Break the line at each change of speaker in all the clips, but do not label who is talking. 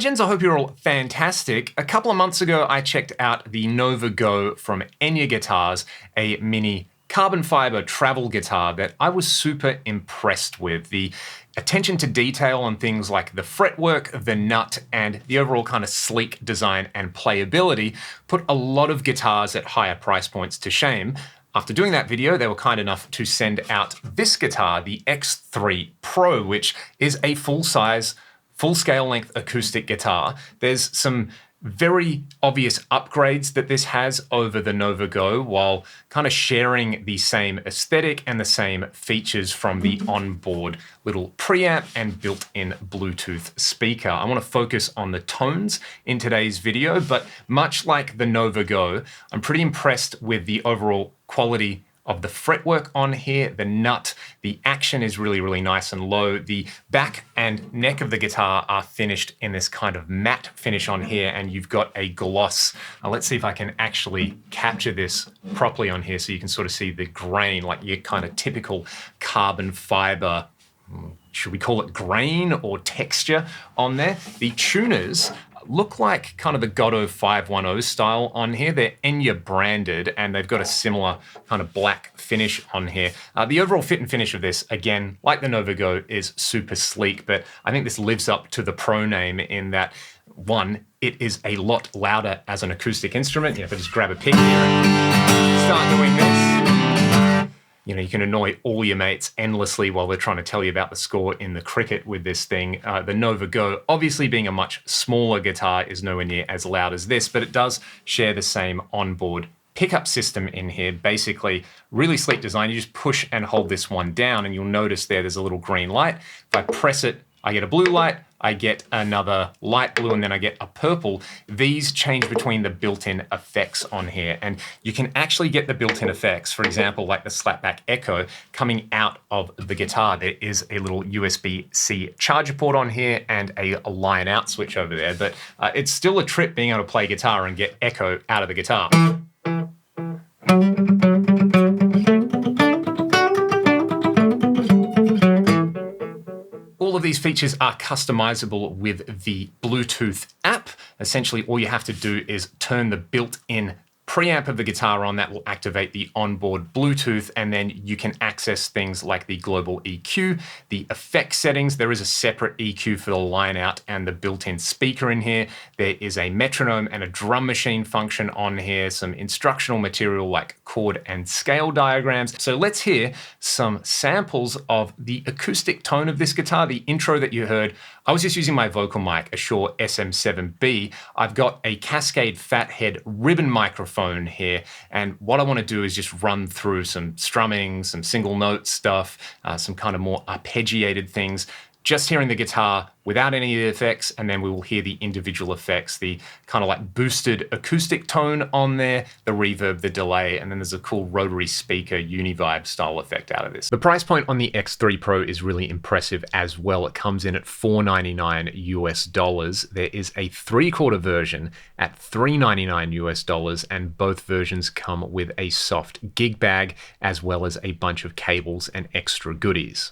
legends, I hope you're all fantastic. A couple of months ago, I checked out the Nova Go from ENYA Guitars, a mini carbon fiber travel guitar that I was super impressed with. The attention to detail on things like the fretwork, the nut, and the overall kind of sleek design and playability put a lot of guitars at higher price points to shame. After doing that video, they were kind enough to send out this guitar, the X3 Pro, which is a full-size, full-scale length acoustic guitar. There's some very obvious upgrades that this has over the Nova Go, while kind of sharing the same aesthetic and the same features from the onboard little preamp and built-in Bluetooth speaker. I want to focus on the tones in today's video, but much like the Nova Go, I'm pretty impressed with the overall quality of the fretwork on here. The nut, the action is really, really nice and low. The back and neck of the guitar are finished in this kind of matte finish on here, and you've got a gloss. Let's see if I can actually capture this properly on here so you can sort of see the grain, like your kind of typical carbon fiber, should we call it grain or texture on there. The tuners look like kind of the Godot 510 style on here. They're ENYA branded, and they've got a similar kind of black finish on here. The overall fit and finish of this, again, like the Nova Go, is super sleek, but I think this lives up to the Pro name in that, one, it is a lot louder as an acoustic instrument. If I just grab a pick here and start doing this, you can annoy all your mates endlessly while they're trying to tell you about the score in the cricket with this thing. The Nova Go, obviously being a much smaller guitar, is nowhere near as loud as this, but it does share the same onboard pickup system in here. Basically, really sleek design. You just push and hold this one down, and you'll notice there's a little green light. If I press it, I get a blue light, I get another light blue, and then I get a purple. These change between the built-in effects on here, and you can actually get the built-in effects, for example, like the slapback echo, coming out of the guitar. There is a little USB-C charger port on here and a line out switch over there, but it's still a trip being able to play guitar and get echo out of the guitar. All of these features are customizable with the Bluetooth app. Essentially, all you have to do is turn the built-in preamp of the guitar on. That will activate the onboard Bluetooth, and then you can access things like the global EQ, the effect settings. There is a separate EQ for the line out and the built-in speaker in here. There is a metronome and a drum machine function on here, some instructional material like chord and scale diagrams. So let's hear some samples of the acoustic tone of this guitar. The intro that you heard, I was just using my vocal mic, a Shure SM7B. I've got a Cascade Fathead ribbon microphone here, and what I want to do is just run through some strumming, some single note stuff, some kind of more arpeggiated things, just hearing the guitar without any of the effects, and then we will hear the individual effects, the kind of like boosted acoustic tone on there, the reverb, the delay, and then there's a cool rotary speaker univibe style effect out of this. The price point on the X3 Pro is really impressive as well. It comes in at $499 US. There is a 3/4 version at $399 US, and both versions come with a soft gig bag as well as a bunch of cables and extra goodies.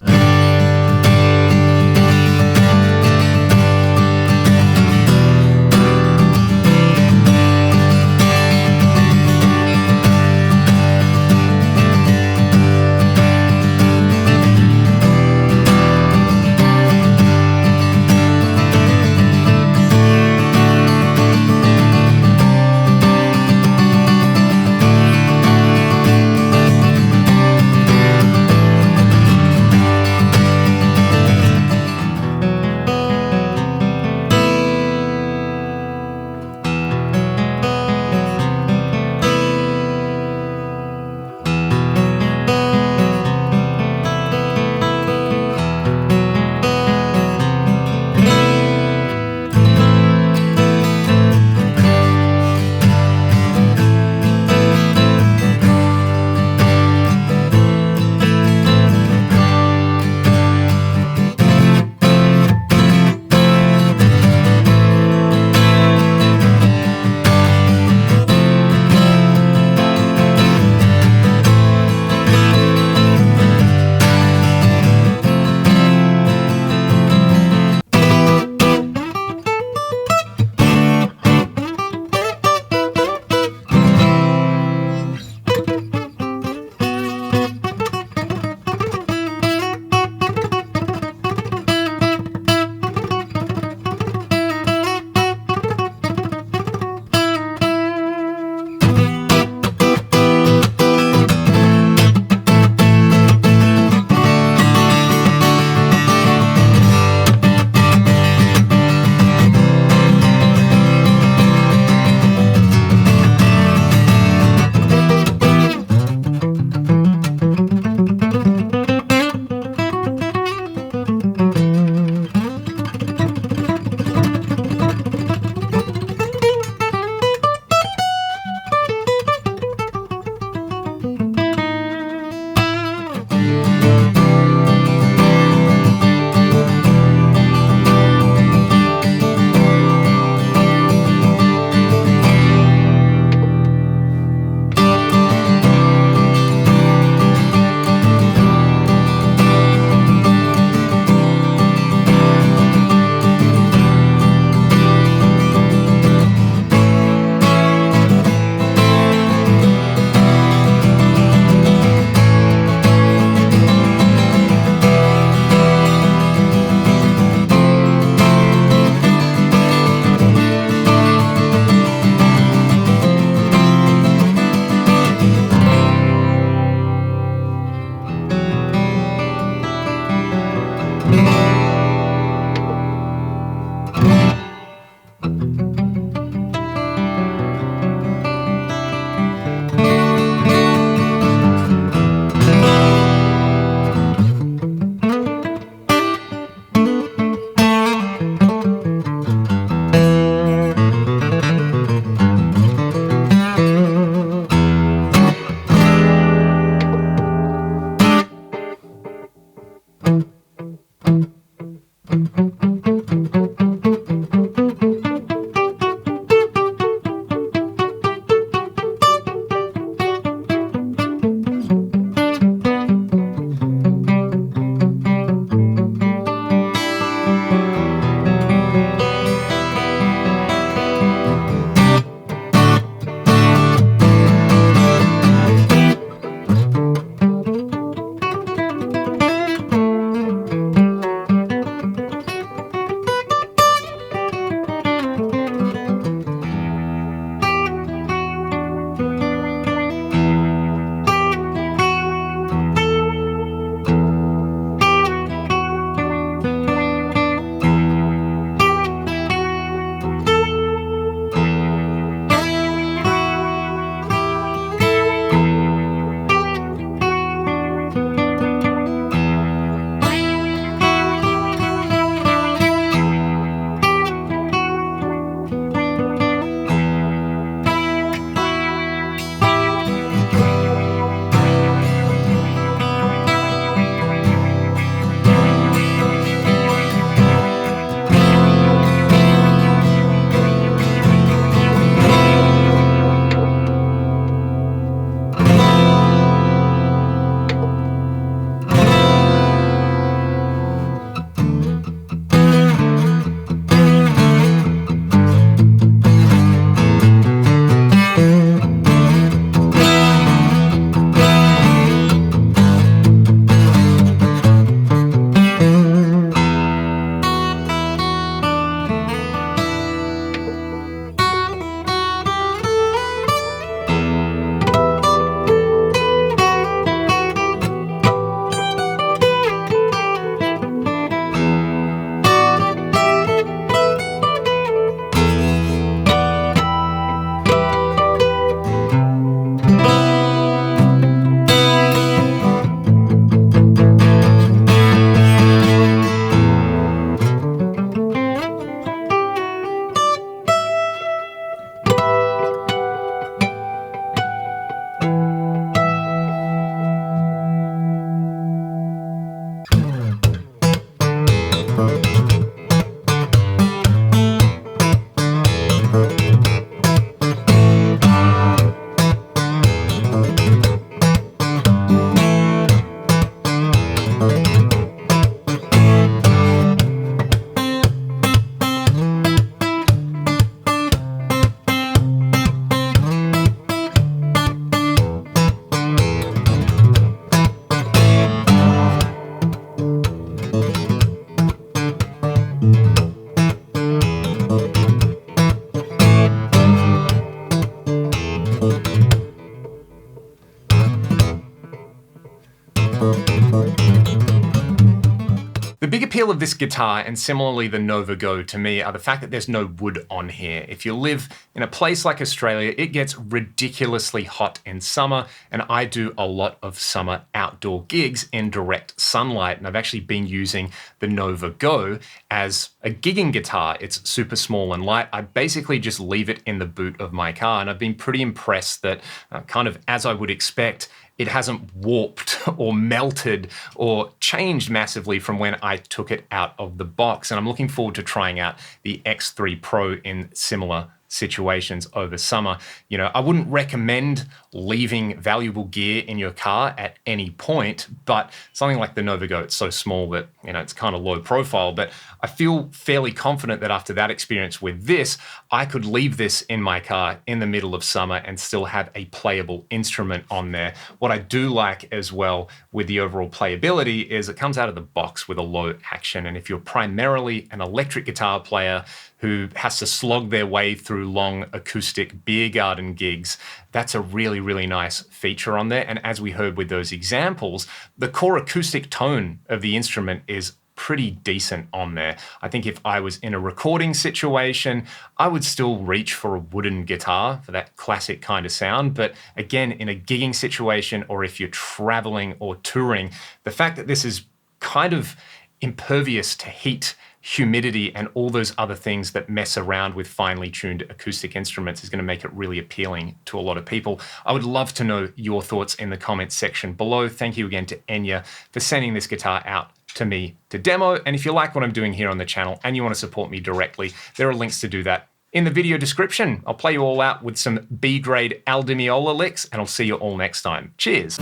appeal of this guitar, and similarly the Nova Go to me, are the fact that there's no wood on here. If you live in a place like Australia, it gets ridiculously hot in summer, and I do a lot of summer outdoor gigs in direct sunlight, and I've actually been using the Nova Go as a gigging guitar. It's super small and light. I basically just leave it in the boot of my car, and I've been pretty impressed that, kind of as I would expect, it hasn't warped or melted or changed massively from when I took it out of the box. And I'm looking forward to trying out the X3 Pro in similar situations over summer. You know, I wouldn't recommend leaving valuable gear in your car at any point, but something like the Nova Go, it's so small that, you know, it's kind of low profile, but I feel fairly confident that after that experience with this, I could leave this in my car in the middle of summer and still have a playable instrument on there. What I do like as well with the overall playability is it comes out of the box with a low action. And if you're primarily an electric guitar player who has to slog their way through long acoustic beer garden gigs, that's a really, really nice feature on there. And as we heard with those examples, the core acoustic tone of the instrument is pretty decent on there. I think if I was in a recording situation, I would still reach for a wooden guitar for that classic kind of sound. But again, in a gigging situation, or if you're traveling or touring, the fact that this is kind of impervious to heat, humidity, and all those other things that mess around with finely tuned acoustic instruments is going to make it really appealing to a lot of people. I would love to know your thoughts in the comments section below. Thank you again to ENYA for sending this guitar out to me to demo. And if you like what I'm doing here on the channel and you want to support me directly, there are links to do that in the video description. I'll play you all out with some B-grade Al Di Meola licks, and I'll see you all next time. Cheers.